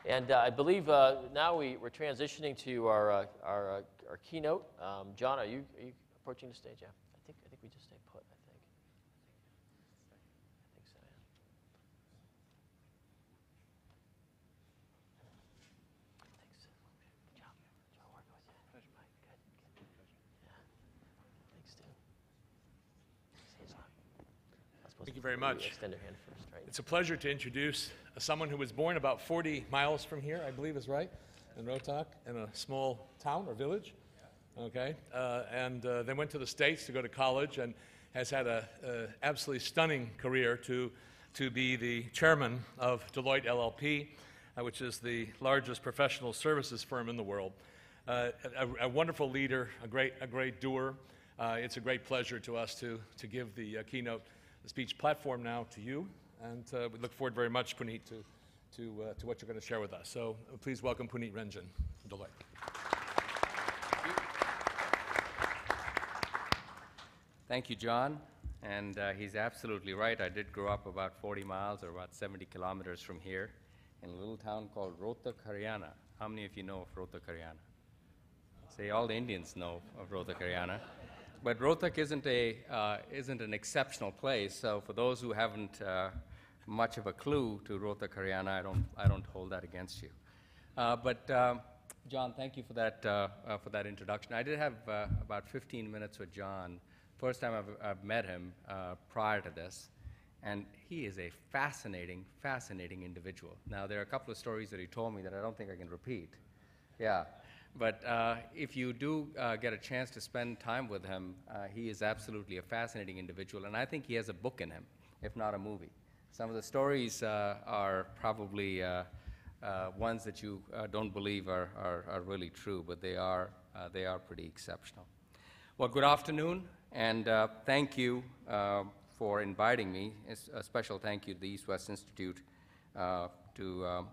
And I believe now we're transitioning to our keynote. John, are you approaching the stage? Yeah, I think we just stay put. I think so. Yeah. Thanks. Good job. Enjoy working with you. Pleasure. Mike, good. Yeah. Thanks, Stu. Thank you very much. Extend your hand first, right? It's a pleasure to introduce someone who was born about 40 miles from here, I believe is right, in Rohtak, in a small town or village. Okay, and then went to the States to go to college and has had an absolutely stunning career to be the chairman of Deloitte LLP, which is the largest professional services firm in the world. A wonderful leader, a great doer. It's a great pleasure to us to give the keynote speech platform now to you, and we look forward very much, Punit, to what you're going to share with us. So please welcome Punit Renjen from Deloitte. Thank you, John. And he's absolutely right. I did grow up about 40 miles or about 70 kilometers from here in a little town called Rohtak, Haryana. How many of you know of Rohtak, Haryana? Say all the Indians know of Rohtak, Haryana. But Rohtak isn't an exceptional place. So for those who haven't much of a clue to Rohtak, Haryana, I don't hold that against you. But John, thank you for that introduction. I did have about 15 minutes with John. First time I've met him prior to this, and he is a fascinating individual. Now, there are a couple of stories that he told me that I don't think I can repeat. Yeah, but if you do get a chance to spend time with him, he is absolutely a fascinating individual, and I think he has a book in him, if not a movie. Some of the stories are probably ones that you don't believe are really true, but they are pretty exceptional. Well, good afternoon. And thank you for inviting me. A special thank you to the EastWest Institute for the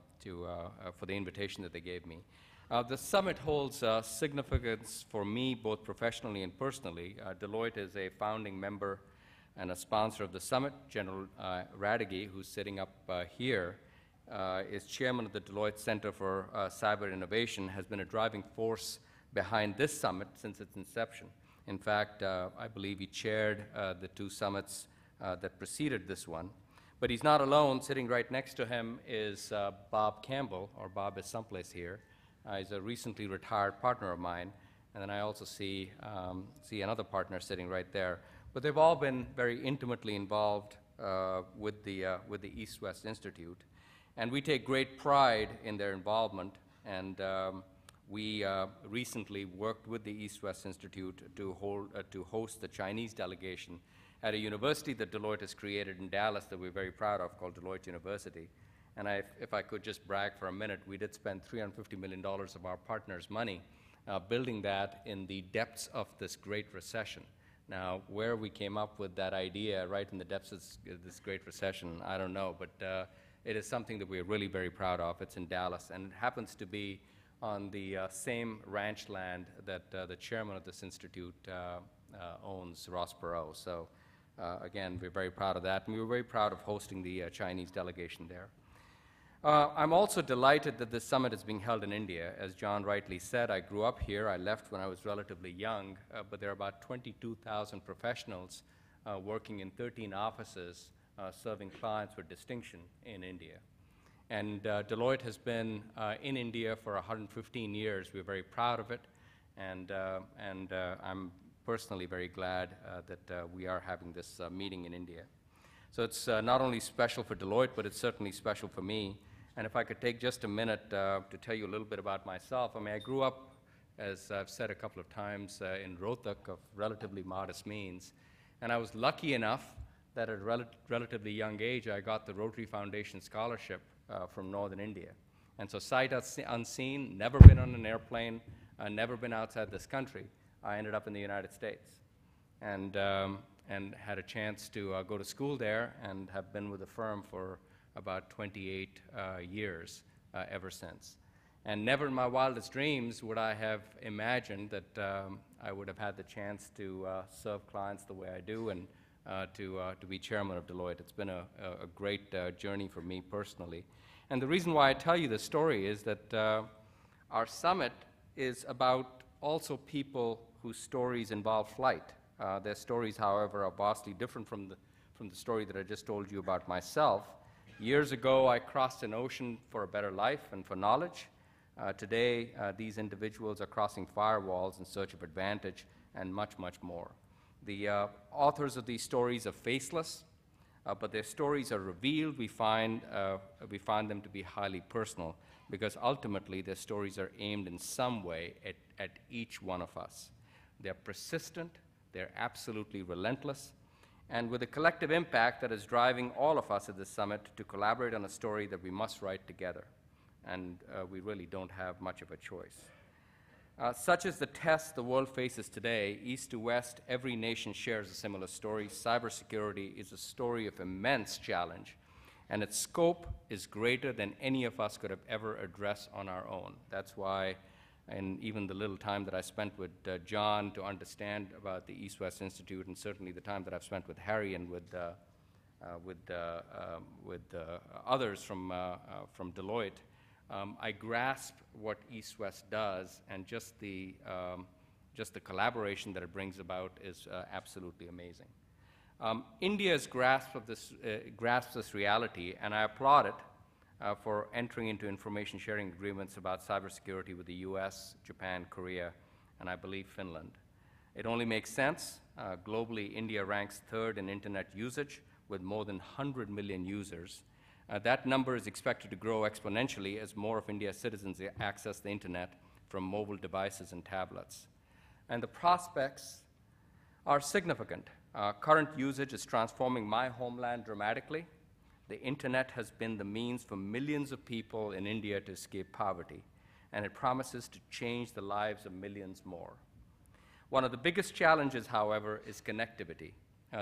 invitation that they gave me. The summit holds significance for me both professionally and personally. Deloitte is a founding member and a sponsor of the summit. General Radigi, who's sitting up here, is chairman of the Deloitte Center for Cyber Innovation, has been a driving force behind this summit since its inception. In fact, I believe he chaired the two summits that preceded this one. But he's not alone. Sitting right next to him is Bob Campbell, or Bob is someplace here. He's a recently retired partner of mine. And then I also see another partner sitting right there. But they've all been very intimately involved with the EastWest Institute. And we take great pride in their involvement. And we recently worked with the EastWest Institute to host the Chinese delegation at a university that Deloitte has created in Dallas that we're very proud of, called Deloitte University. And if I could just brag for a minute, we did spend $350 million of our partners' money building that in the depths of this great recession. Now, where we came up with that idea right in the depths of this great recession, I don't know, but it is something that we're really very proud of. It's in Dallas, and it happens to be on the same ranch land that the chairman of this institute owns, Ross Perot. So again, we're very proud of that, and we were very proud of hosting the Chinese delegation there. I'm also delighted that this summit is being held in India. As John rightly said, I grew up here. I left when I was relatively young, but there are about 22,000 professionals working in 13 offices serving clients with distinction in India. And Deloitte has been in India for 115 years. We're very proud of it, and I'm personally very glad that we are having this meeting in India. So it's not only special for Deloitte, but it's certainly special for me. And if I could take just a minute to tell you a little bit about myself. I mean, I grew up, as I've said a couple of times, in Rohtak of relatively modest means. And I was lucky enough that at a relatively young age, I got the Rotary Foundation Scholarship from Northern India. And so sight unseen, never been on an airplane, never been outside this country. I ended up in the United States and had a chance to go to school there and have been with the firm for about 28 years ever since. And never in my wildest dreams would I have imagined that I would have had the chance to serve clients the way I do and to be chairman of Deloitte. It's been a great journey for me personally. And the reason why I tell you this story is that our summit is about also people whose stories involve flight. Their stories, however, are vastly different from the story that I just told you about myself. Years ago, I crossed an ocean for a better life and for knowledge. Today, these individuals are crossing firewalls in search of advantage and much, much more. The authors of these stories are faceless, but their stories are revealed. We find them to be highly personal because ultimately their stories are aimed in some way at each one of us. They're persistent, they're absolutely relentless, and with a collective impact that is driving all of us at this summit to collaborate on a story that we must write together. And we really don't have much of a choice. Such is the test the world faces today. East to west, every nation shares a similar story. Cybersecurity is a story of immense challenge, and its scope is greater than any of us could have ever addressed on our own. That's why, and even the little time that I spent with John to understand about the EastWest Institute, and certainly the time that I've spent with Harry and with others from Deloitte, I grasp what EastWest does, and just the collaboration that it brings about is absolutely amazing. India's grasp grasps this reality, and I applaud it for entering into information sharing agreements about cybersecurity with the US, Japan, Korea, and I believe Finland. It only makes sense. Globally, India ranks third in internet usage with more than 100 million users. That number is expected to grow exponentially as more of India's citizens access the internet from mobile devices and tablets. And the prospects are significant. Current usage is transforming my homeland dramatically. The internet has been the means for millions of people in India to escape poverty, and it promises to change the lives of millions more. One of the biggest challenges, however, is connectivity.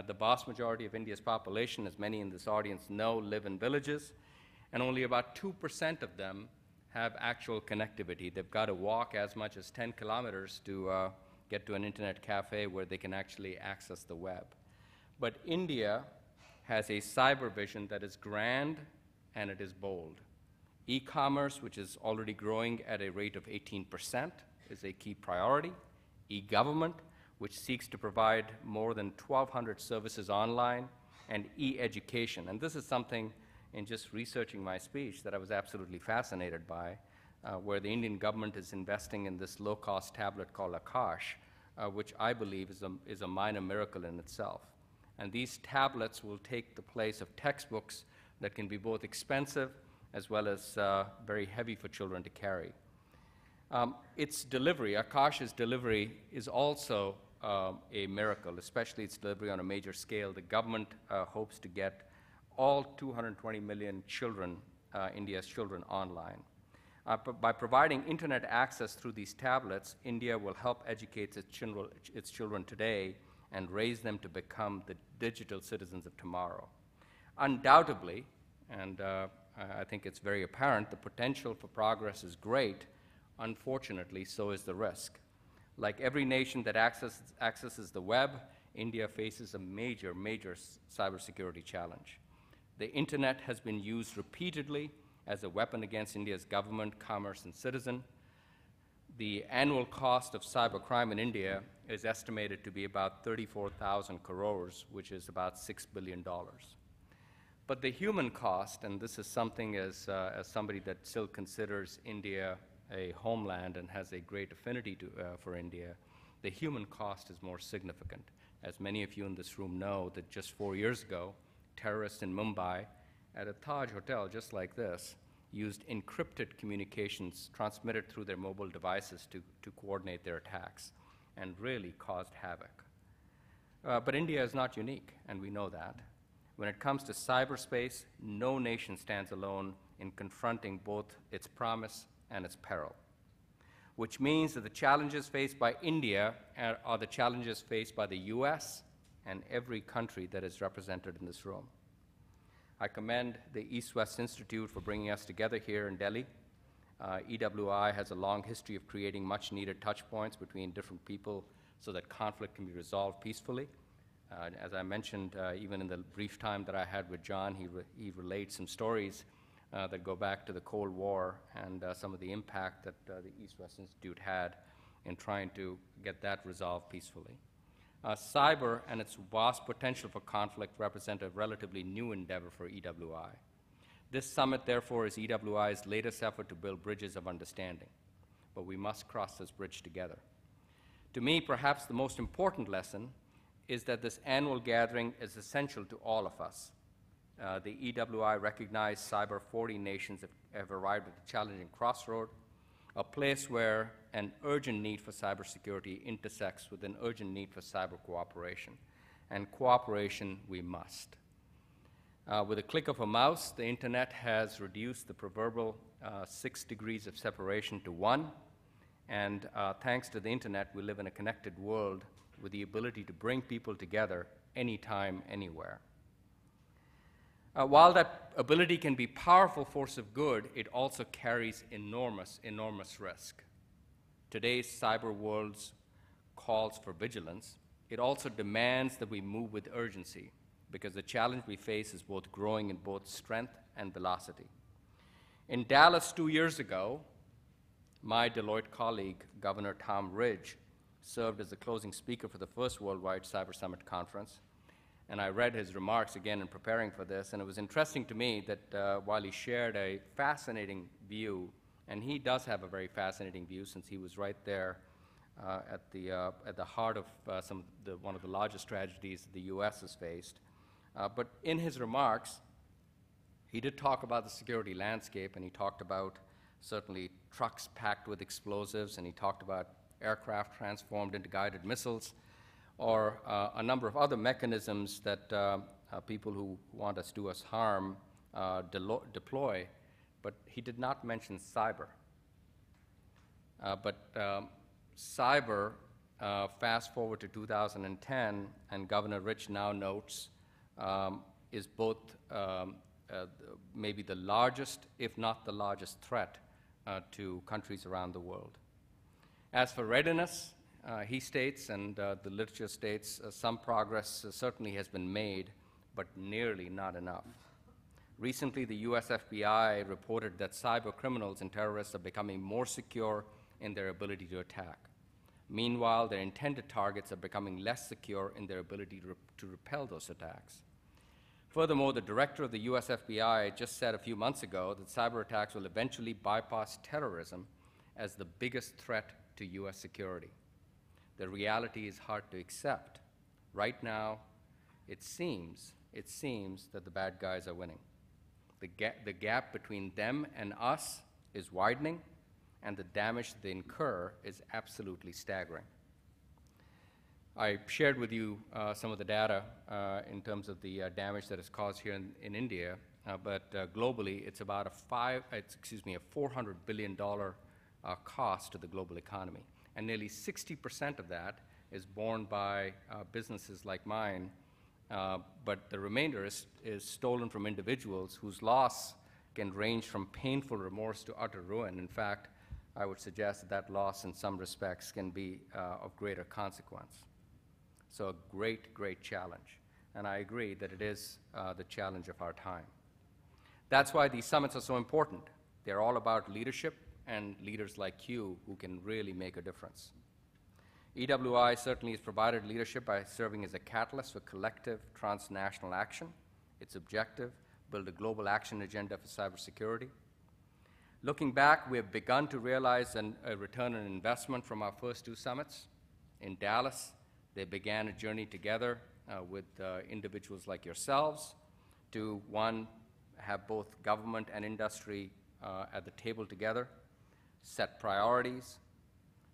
The vast majority of India's population, as many in this audience know, live in villages, and only about 2% of them have actual connectivity. They've got to walk as much as 10 kilometers to get to an internet cafe where they can actually access the web. But India has a cyber vision that is grand and it is bold. E-commerce, which is already growing at a rate of 18%, is a key priority. E-government, which seeks to provide more than 1,200 services online, and e-education. And this is something, in just researching my speech, that I was absolutely fascinated by, where the Indian government is investing in this low-cost tablet called Akash, which I believe is a minor miracle in itself. And these tablets will take the place of textbooks that can be both expensive as well as very heavy for children to carry. Its delivery, Akash's delivery, is also a miracle, especially its delivery on a major scale. The government hopes to get all 220 million children, India's children, online. By providing internet access through these tablets, India will help educate its children today and raise them to become the digital citizens of tomorrow. Undoubtedly, and I think it's very apparent, the potential for progress is great. Unfortunately, so is the risk. Like every nation that accesses the web, India faces a major cybersecurity challenge. The internet has been used repeatedly as a weapon against India's government, commerce, and citizen. The annual cost of cybercrime in India is estimated to be about 34,000 crores, which is about $6 billion. But the human cost, and this is something as somebody that still considers India a homeland and has a great affinity for India, the human cost is more significant. As many of you in this room know, that just 4 years ago, terrorists in Mumbai at a Taj hotel just like this used encrypted communications transmitted through their mobile devices to coordinate their attacks and really caused havoc. But India is not unique, and we know that. When it comes to cyberspace, no nation stands alone in confronting both its promise and its peril, which means that the challenges faced by India are the challenges faced by the US and every country that is represented in this room. I commend the EastWest Institute for bringing us together here in Delhi. EWI has a long history of creating much-needed touch points between different people so that conflict can be resolved peacefully. As I mentioned, even in the brief time that I had with John, he relayed some stories that go back to the Cold War and some of the impact that the EastWest Institute had in trying to get that resolved peacefully. Cyber and its vast potential for conflict represent a relatively new endeavor for EWI. This summit, therefore, is EWI's latest effort to build bridges of understanding, but we must cross this bridge together. To me, perhaps the most important lesson is that this annual gathering is essential to all of us. The EWI recognized cyber 40 nations have arrived at a challenging crossroad, a place where an urgent need for cybersecurity intersects with an urgent need for cyber cooperation. And cooperation we must. With a click of a mouse, the internet has reduced the proverbial 6 degrees of separation to 1. And thanks to the internet, we live in a connected world with the ability to bring people together anytime, anywhere. While that ability can be a powerful force of good, it also carries enormous, enormous risk. Today's cyber world calls for vigilance. It also demands that we move with urgency, because the challenge we face is both growing in both strength and velocity. In Dallas 2 years ago, my Deloitte colleague, Governor Tom Ridge, served as the closing speaker for the first Worldwide Cybersummit conference. And I read his remarks again in preparing for this, and it was interesting to me that while he shared a fascinating view, and he does have a very fascinating view since he was right there at the heart of one of the largest tragedies the U.S. has faced. But in his remarks, he did talk about the security landscape, and he talked about certainly trucks packed with explosives, and he talked about aircraft transformed into guided missiles, or a number of other mechanisms that people who want to do us harm deploy, but he did not mention cyber. Cyber, fast forward to 2010, and Governor Rich now notes, is both maybe the largest, if not the largest threat to countries around the world. As for readiness, he states, and the literature states, some progress certainly has been made, but nearly not enough. Recently, the US FBI reported that cyber criminals and terrorists are becoming more secure in their ability to attack. Meanwhile, their intended targets are becoming less secure in their ability to repel those attacks. Furthermore, the director of the US FBI just said a few months ago that cyber attacks will eventually bypass terrorism as the biggest threat to US security. The reality is hard to accept. Right now, it seems that the bad guys are winning. The gap between them and us is widening, and the damage they incur is absolutely staggering. I shared with you some of the data in terms of the damage that is caused here in India, but globally, it's about a $400 billion cost to the global economy. And nearly 60% of that is borne by businesses like mine, but the remainder is stolen from individuals whose loss can range from painful remorse to utter ruin. In fact, I would suggest that that loss in some respects can be of greater consequence. So a great, great challenge. And I agree that it is the challenge of our time. That's why these summits are so important. They're all about leadership and leaders like you who can really make a difference. EWI certainly has provided leadership by serving as a catalyst for collective transnational action. Its objective, build a global action agenda for cybersecurity. Looking back, we have begun to realize a return on investment from our first 2 summits. In Dallas, they began a journey together with individuals like yourselves to, one, have both government and industry at the table together, set priorities,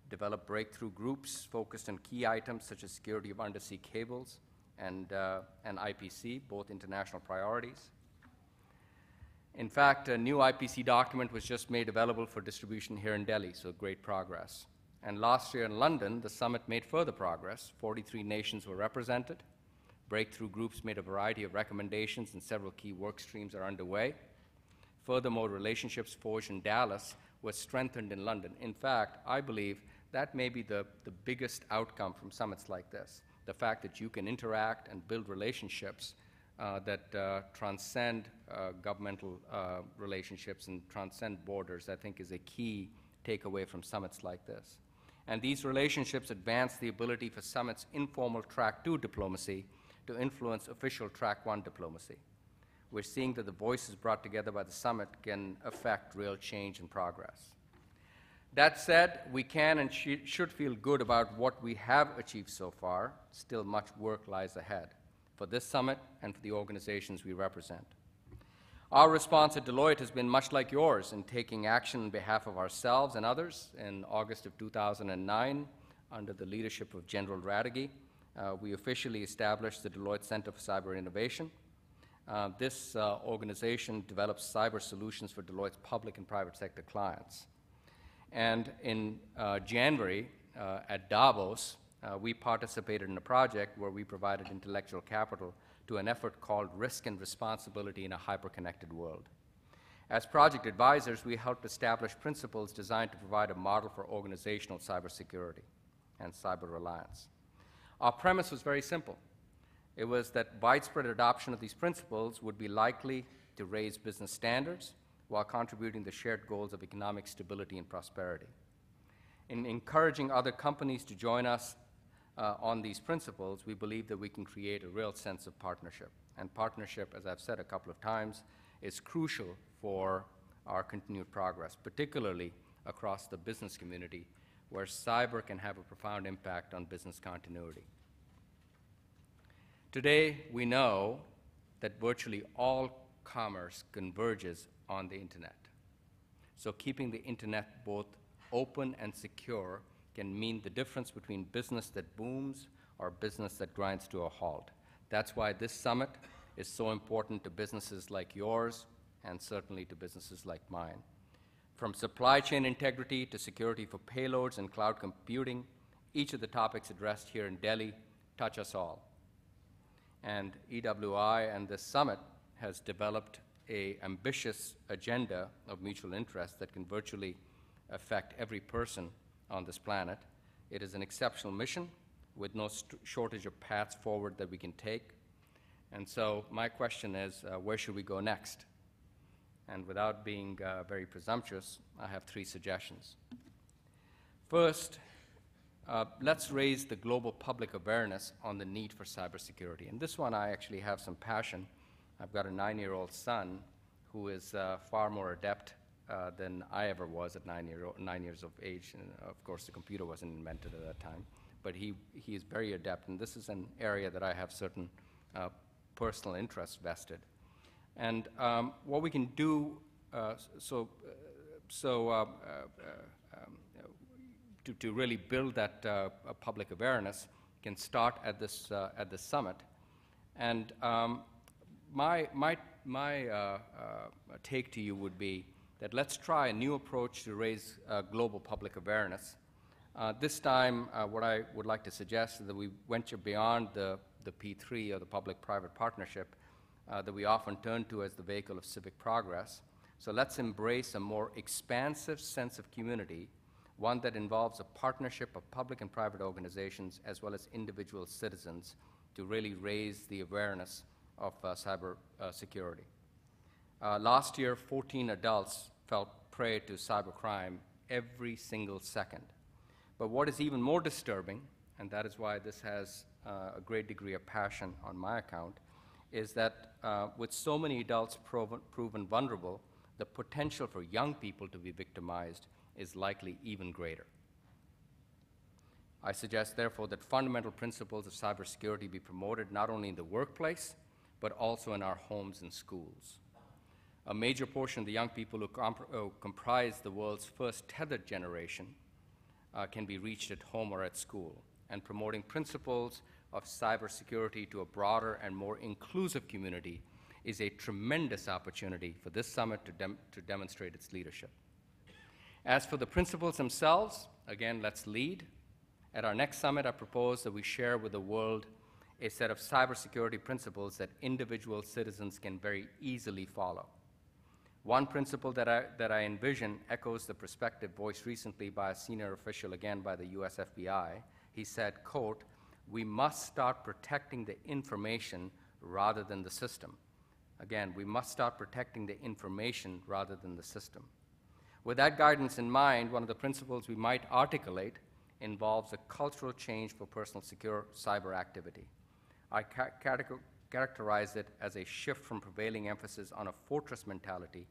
develop breakthrough groups focused on key items such as security of undersea cables and IPC, both international priorities. In fact, a new IPC document was just made available for distribution here in Delhi, so great progress. And last year in London, the summit made further progress. 43 nations were represented. Breakthrough groups made a variety of recommendations, and several key work streams are underway. Furthermore, relationships forged in Dallas were strengthened in London. In fact, I believe that may be the biggest outcome from summits like this, the fact that you can interact and build relationships that transcend governmental relationships and transcend borders, I think is a key takeaway from summits like this. And these relationships advance the ability for summits' informal track 2 diplomacy to influence official track 1 diplomacy. We're seeing that the voices brought together by the summit can affect real change and progress. That said, we can and should feel good about what we have achieved so far. Still much work lies ahead for this summit and for the organizations we represent. Our response at Deloitte has been much like yours in taking action on behalf of ourselves and others. In August of 2009, under the leadership of General Radegui, we officially established the Deloitte Center for Cyber Innovation. This organization develops cyber solutions for Deloitte's public and private sector clients. And in January, at Davos, we participated in a project where we provided intellectual capital to an effort called Risk and Responsibility in a Hyper-Connected World. As project advisors, we helped establish principles designed to provide a model for organizational cybersecurity and cyber reliance. Our premise was very simple. It was that widespread adoption of these principles would be likely to raise business standards while contributing to the shared goals of economic stability and prosperity. In encouraging other companies to join us on these principles, we believe that we can create a real sense of partnership. And partnership, as I've said a couple of times, is crucial for our continued progress, particularly across the business community, where cyber can have a profound impact on business continuity. Today, we know that virtually all commerce converges on the internet. So keeping the internet both open and secure can mean the difference between business that booms or business that grinds to a halt. That's why this summit is so important to businesses like yours and certainly to businesses like mine. From supply chain integrity to security for payloads and cloud computing, each of the topics addressed here in Delhi touch us all. And EWI and this summit has developed an ambitious agenda of mutual interest that can virtually affect every person on this planet. It is an exceptional mission with no shortage of paths forward that we can take. And so my question is, where should we go next? And without being very presumptuous, I have 3 suggestions. First, let's raise the global public awareness on the need for cybersecurity. And this one I actually have some passion. I've got a 9-year-old son who is far more adept than I ever was at 9 years of age. And of course, the computer wasn't invented at that time. But he is very adept, and this is an area that I have certain personal interests vested. And what we can do to really build that public awareness can start at this summit. And my take to you would be that let's try a new approach to raise global public awareness. This time, what I would like to suggest is that we venture beyond the P3, or the public-private partnership, that we often turn to as the vehicle of civic progress. So let's embrace a more expansive sense of community, one that involves a partnership of public and private organizations as well as individual citizens to really raise the awareness of cyber security. Last year, 14 adults fell prey to cybercrime every single second. But what is even more disturbing, and that is why this has a great degree of passion on my account, is that with so many adults proven vulnerable, the potential for young people to be victimized is likely even greater. I suggest, therefore, that fundamental principles of cybersecurity be promoted not only in the workplace, but also in our homes and schools. A major portion of the young people who comprise the world's first tethered generation can be reached at home or at school, and promoting principles of cybersecurity to a broader and more inclusive community is a tremendous opportunity for this summit to demonstrate its leadership. As for the principles themselves, again, let's lead. At our next summit, I propose that we share with the world a set of cybersecurity principles that individual citizens can very easily follow. One principle that I envision echoes the perspective voiced recently by a senior official, again by the US FBI. He said, quote, "We must start protecting the information rather than the system. Again, we must start protecting the information rather than the system. With that guidance in mind, one of the principles we might articulate involves a cultural change for personal secure cyber activity. I characterize it as a shift from prevailing emphasis on a fortress mentality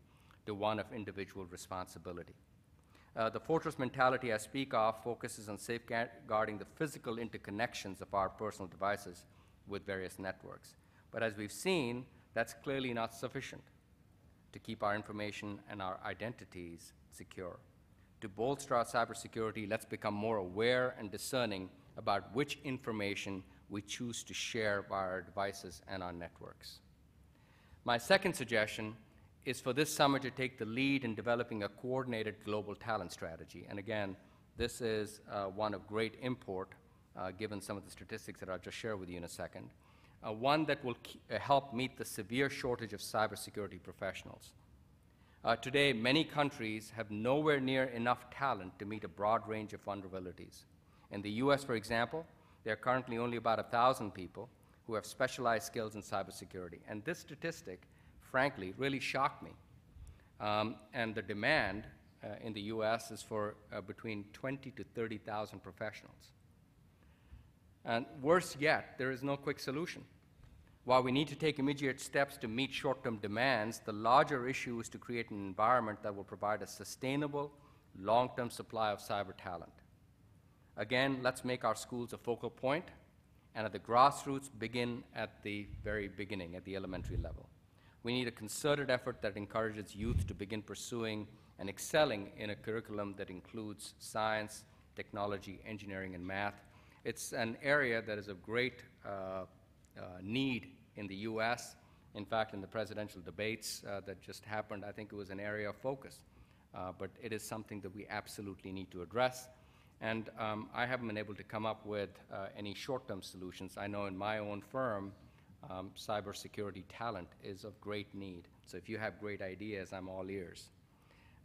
to one of individual responsibility. The fortress mentality I speak of focuses on safeguarding the physical interconnections of our personal devices with various networks. But as we've seen, that's clearly not sufficient to keep our information and our identities secure. To bolster our cybersecurity, let's become more aware and discerning about which information we choose to share via our devices and our networks. My second suggestion is for this summit to take the lead in developing a coordinated global talent strategy. And again, this is one of great import, given some of the statistics that I'll just share with you in a second. One that will help meet the severe shortage of cybersecurity professionals. Today, many countries have nowhere near enough talent to meet a broad range of vulnerabilities. In the US, for example, there are currently only about 1,000 people who have specialized skills in cybersecurity. And this statistic, frankly, really shocked me. And the demand in the US is for between 20 to 30,000 professionals. And worse yet, there is no quick solution. While we need to take immediate steps to meet short-term demands, the larger issue is to create an environment that will provide a sustainable, long-term supply of cyber talent. Again, let's make our schools a focal point, and at the grassroots, begin at the very beginning, at the elementary level. We need a concerted effort that encourages youth to begin pursuing and excelling in a curriculum that includes science, technology, engineering, and math. It's an area that is of great need in the US. In fact, in the presidential debates that just happened, I think it was an area of focus. But it is something that we absolutely need to address. And I haven't been able to come up with any short-term solutions. I know in my own firm, cybersecurity talent is of great need. So if you have great ideas, I'm all ears.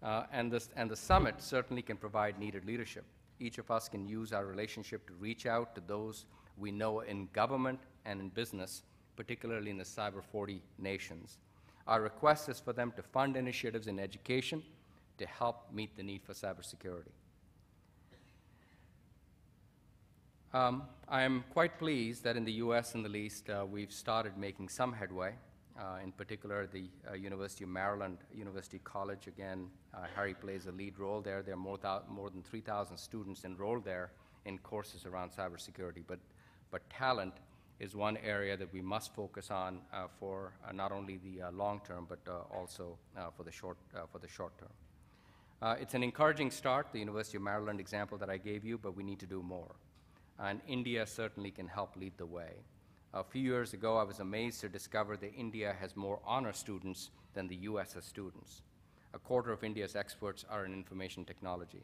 And the summit certainly can provide needed leadership. Each of us can use our relationship to reach out to those we know in government and in business, particularly in the Cyber 40 nations. Our request is for them to fund initiatives in education to help meet the need for cybersecurity. I am quite pleased that in the US, in the least, we've started making some headway. In particular, the University of Maryland, University College, again, Harry plays a lead role there. There are more than 3,000 students enrolled there in courses around cybersecurity. But talent is one area that we must focus on for not only the long term, but also for the short term. It's an encouraging start, the University of Maryland example that I gave you, but we need to do more. And India certainly can help lead the way. A few years ago, I was amazed to discover that India has more honor students than the US has students. A quarter of India's experts are in information technology.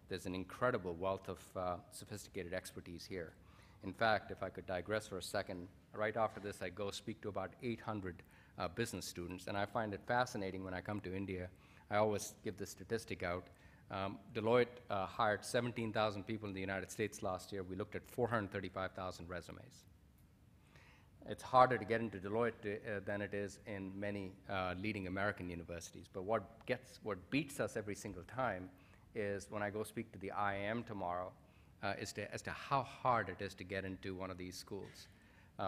There's an incredible wealth of sophisticated expertise here. In fact, if I could digress for a second, right after this, I go speak to about 800 business students, and I find it fascinating when I come to India. I always give this statistic out. Deloitte hired 17,000 people in the United States last year. We looked at 435,000 resumes. It's harder to get into Deloitte than it is in many leading American universities. But what beats us every single time is when I go speak to the IIM tomorrow, as to how hard it is to get into one of these schools.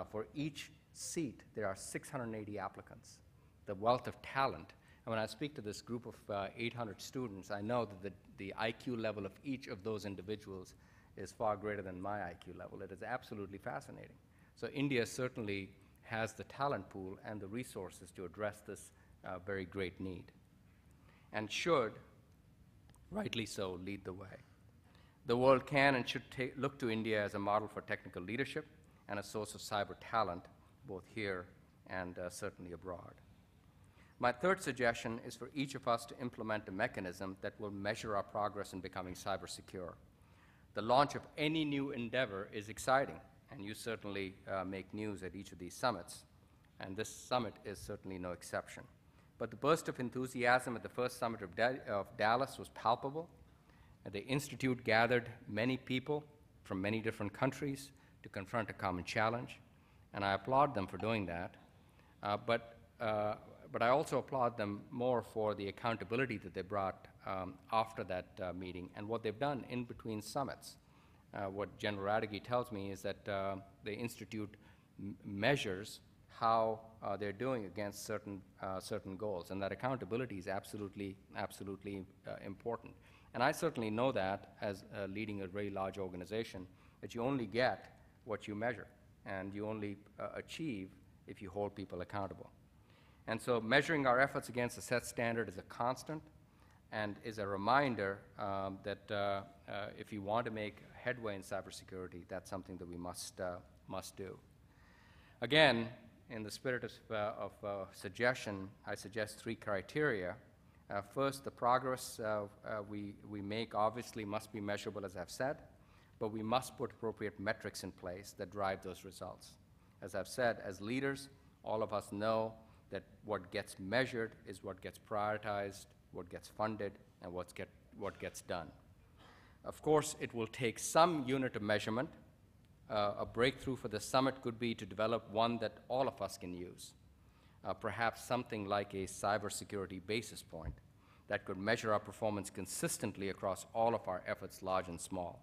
For each seat, there are 680 applicants. The wealth of talent. And when I speak to this group of 800 students, I know that the IQ level of each of those individuals is far greater than my IQ level. It is absolutely fascinating. So India certainly has the talent pool and the resources to address this very great need, and should, rightly so, lead the way. The world can and should look to India as a model for technical leadership and a source of cyber talent, both here and certainly abroad. My third suggestion is for each of us to implement a mechanism that will measure our progress in becoming cyber secure. The launch of any new endeavor is exciting, and you certainly make news at each of these summits, and this summit is certainly no exception. But the burst of enthusiasm at the first summit of Dallas was palpable. The Institute gathered many people from many different countries to confront a common challenge, and I applaud them for doing that. But I also applaud them more for the accountability that they brought after that meeting and what they've done in between summits. What General Radke tells me is that the Institute measures how they're doing against certain goals, and that accountability is absolutely important. And I certainly know that as leading a very large organization, that you only get what you measure, and you only achieve if you hold people accountable. And so measuring our efforts against a set standard is a constant and is a reminder that if you want to make headway in cybersecurity, that's something that we must do. Again, in the spirit of suggestion, I suggest 3 criteria. First, the progress we make obviously must be measurable, as I've said, but we must put appropriate metrics in place that drive those results. As I've said, as leaders, all of us know that what gets measured is what gets prioritized, what gets funded, and what gets done. Of course, it will take some unit of measurement. A breakthrough for the summit could be to develop one that all of us can use. Perhaps something like a cybersecurity basis point that could measure our performance consistently across all of our efforts, large and small.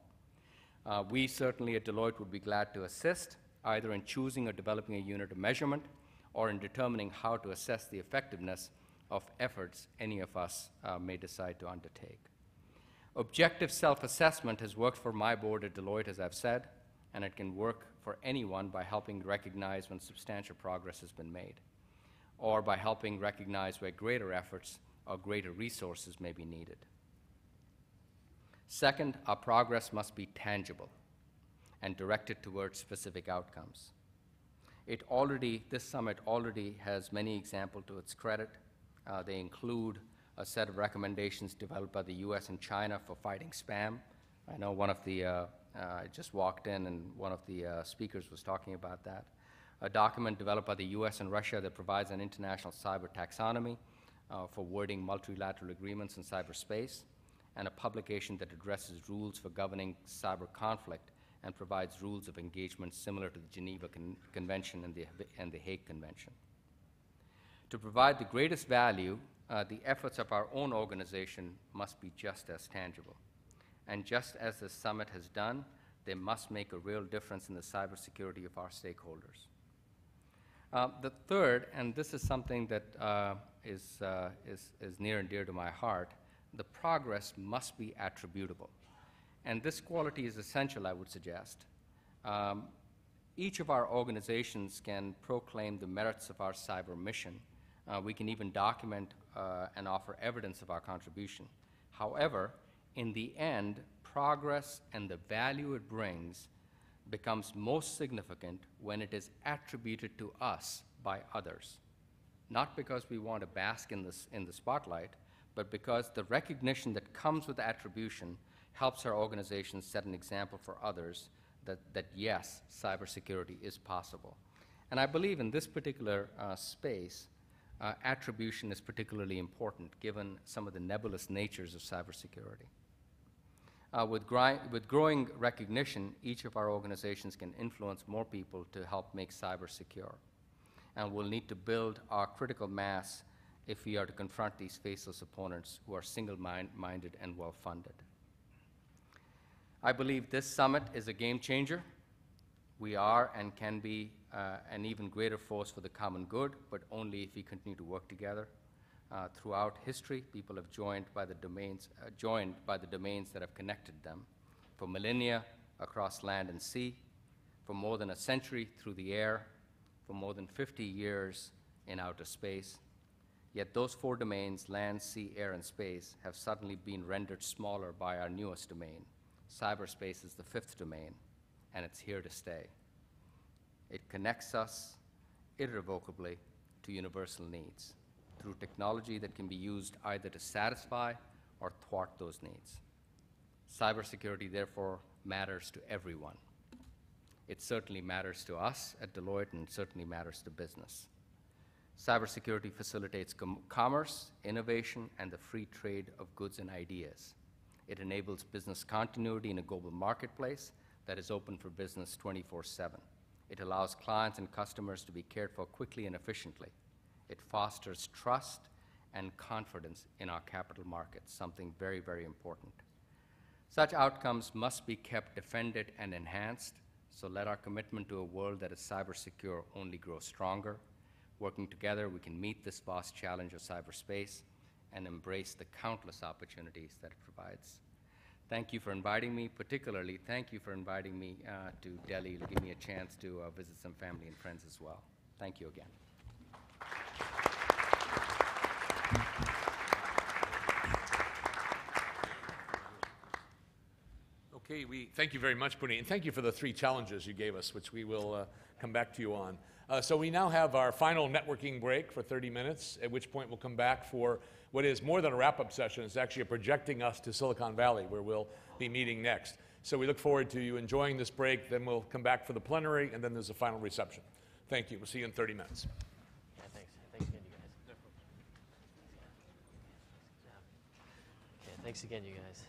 We certainly at Deloitte would be glad to assist, either in choosing or developing a unit of measurement or in determining how to assess the effectiveness of efforts any of us may decide to undertake. Objective self-assessment has worked for my board at Deloitte, as I've said, and it can work for anyone by helping recognize when substantial progress has been made, or by helping recognize where greater efforts or greater resources may be needed. Second, our progress must be tangible and directed towards specific outcomes. This summit already has many examples to its credit. They include a set of recommendations developed by the US and China for fighting spam. I know I just walked in and one of the speakers was talking about that. A document developed by the US and Russia that provides an international cyber taxonomy for wording multilateral agreements in cyberspace, and a publication that addresses rules for governing cyber conflict and provides rules of engagement similar to the Geneva Convention and the Hague Convention. To provide the greatest value, the efforts of our own organization must be just as tangible. And just as the summit has done, they must make a real difference in the cybersecurity of our stakeholders. The third, and this is something that is near and dear to my heart, the progress must be attributable. And this quality is essential, I would suggest. Each of our organizations can proclaim the merits of our cyber mission. We can even document and offer evidence of our contribution. However, in the end, progress and the value it brings becomes most significant when it is attributed to us by others. Not because we want to bask in the spotlight, but because the recognition that comes with attribution helps our organizations set an example for others that yes, cybersecurity is possible. And I believe in this particular space, attribution is particularly important given some of the nebulous natures of cybersecurity. With growing recognition, each of our organizations can influence more people to help make cyber secure. And we'll need to build our critical mass if we are to confront these faceless opponents who are single-minded and well-funded. I believe this summit is a game changer. We are and can be an even greater force for the common good, but only if we continue to work together. Throughout history, people have joined by the domains that have connected them for millennia across land and sea, for more than a century through the air, for more than 50 years in outer space. Yet those 4 domains, land, sea, air, and space, have suddenly been rendered smaller by our newest domain. Cyberspace is the 5th domain, and it's here to stay. It connects us irrevocably to universal needs through technology that can be used either to satisfy or thwart those needs. Cybersecurity, therefore, matters to everyone. It certainly matters to us at Deloitte, and it certainly matters to business. Cybersecurity facilitates commerce, innovation, and the free trade of goods and ideas. It enables business continuity in a global marketplace that is open for business 24/7. It allows clients and customers to be cared for quickly and efficiently. It fosters trust and confidence in our capital markets, something very, very important. Such outcomes must be kept defended and enhanced, so let our commitment to a world that is cyber secure only grow stronger. Working together, we can meet this vast challenge of cyberspace and embrace the countless opportunities that it provides. Thank you for inviting me, particularly thank you for inviting me to Delhi to give me a chance to visit some family and friends as well. Thank you again. Okay, we thank you very much, Punit, and thank you for the 3 challenges you gave us, which we will come back to you on. So we now have our final networking break for 30 minutes, at which point we'll come back for what is more than a wrap-up session. It's actually projecting us to Silicon Valley, where we'll be meeting next. So we look forward to you enjoying this break. Then we'll come back for the plenary, and then there's a final reception. Thank you. We'll see you in 30 minutes. Yeah, thanks. Thanks again, you guys. Okay, thanks again, you guys.